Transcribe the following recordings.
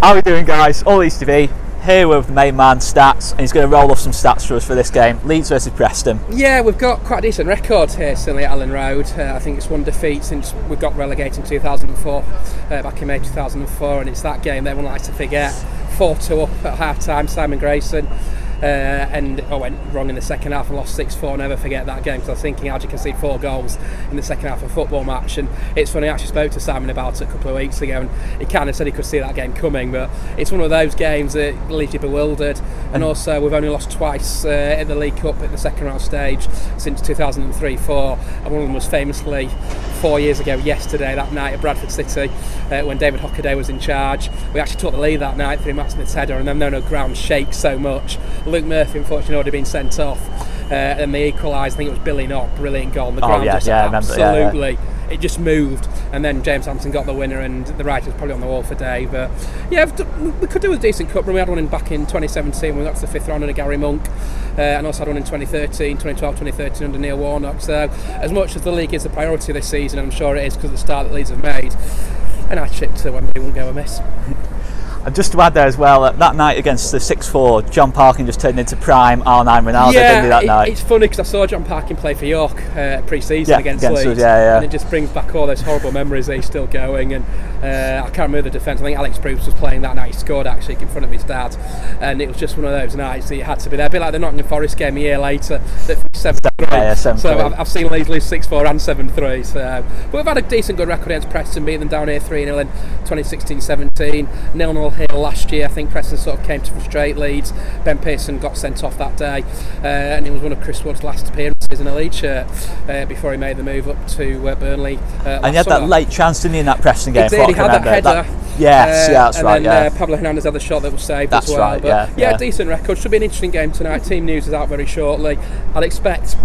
How are we doing, guys? All Leeds TV here with the main man, Stats, and he's going to roll off some stats for us for this game. Leeds versus Preston. Yeah, we've got quite a decent record here, certainly at Allen Road. I think it's one defeat since we got relegated in 2004, back in May 2004, and it's that game that everyone likes to forget. 4-2 up at half-time, Simon Grayson. And I went wrong in the second half and lost 6-4. Never forget that game, because I was thinking, how do you concede 4 goals in the second half of a football match? And it's funny, I actually spoke to Simon about it a couple of weeks ago, and he kind of said he could see that game coming, but it's one of those games that leaves you bewildered. And also, we've only lost twice in the League Cup at the second round stage since 2003-04, and one of them was famously 4 years ago yesterday, that night at Bradford City, when David Hockaday was in charge. We actually took the lead that night through Matt Smith's header, and then no ground shakes so much. Luke Murphy unfortunately already been sent off, and they equalised. I think it was Billy Knott, brilliant goal. And the ground just absolutely, it just moved, and then James Hampson got the winner, and the writing was probably on the wall for Dave. But yeah, we could do a decent cup run. We had one back in 2017 we got to the 5th round under Gary Monk, and also had one in 2013, 2012, 2013 under Neil Warnock. So as much as the league is the priority this season, and I'm sure it is because of the start that Leeds have made, and our trip to Wembley wouldn't go amiss. And just to add there as well, that night against the 6-4, John Parkin just turned into prime R9 Ronaldo, didn't he, that night? It's funny because I saw John Parkin play for York pre-season against Leeds, us, and it just brings back all those horrible memories that he's still going. And I can't remember the defence. I think Alex Bruce was playing that night. He scored actually in front of his dad, and it was just one of those nights that you had to be there. A bit like the Nottingham Forest game a year later, that 7-3. So I've seen Leeds lose 6-4 and 7-3. So, but we've had a decent good record against Preston, beating them down here 3-0 in 2016-17, 0-0 here last year. I think Preston sort of came to frustrate Leeds. Ben Pearson got sent off that day, and it was one of Chris Wood's last appearances in a Leeds shirt before he made the move up to Burnley. And he had that late chance, didn't he, in that Preston game? He did. He had that header. That's right. And then Pablo Hernandez had the shot that was saved as well. Right, but yeah, decent record. Should be an interesting game tonight. Team news is out very shortly. I'd expect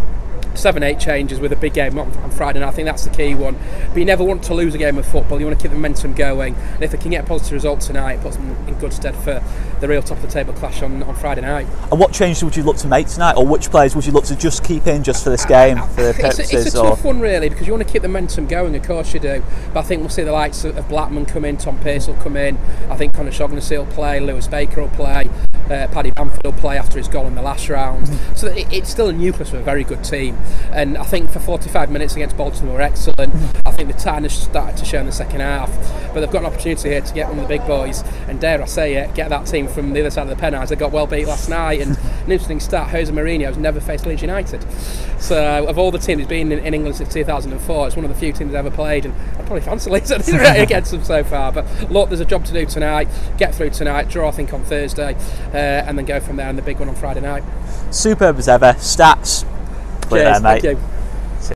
7-8 changes with a big game on Friday night. I think that's the key one. But you never want to lose a game of football. You want to keep the momentum going. And if they can get a positive result tonight, it puts them in good stead for the real top of the table clash on Friday night. And what changes would you look to make tonight, or which players would you look to just keep in just for this game, for the purposes? It's a tough one really, because you want to keep the momentum going, of course you do. But I think we'll see the likes of Blackman come in, Tom Pearce will come in. I think Conor will play, Lewis Baker will play, Paddy Bamford will play after his goal in the last round. So it's still a nucleus of a very good team. And I think for 45 minutes against Bolton were excellent. I think the tightness started to show in the second half, but they've got an opportunity here to get one of the big boys, and dare I say it, get that team from the other side of the penalties. They got well beat last night, and an interesting stat, Jose Mourinho's never faced Leeds United. So of all the teams he's been in England since 2004, it's one of the few teams he's ever played, and I'd probably fancy Leeds against them so far. But look, there's a job to do tonight. Get through tonight, draw I think on Thursday, and then go from there in the big one on Friday night. Superb as ever. Stats. Cheers, thank you.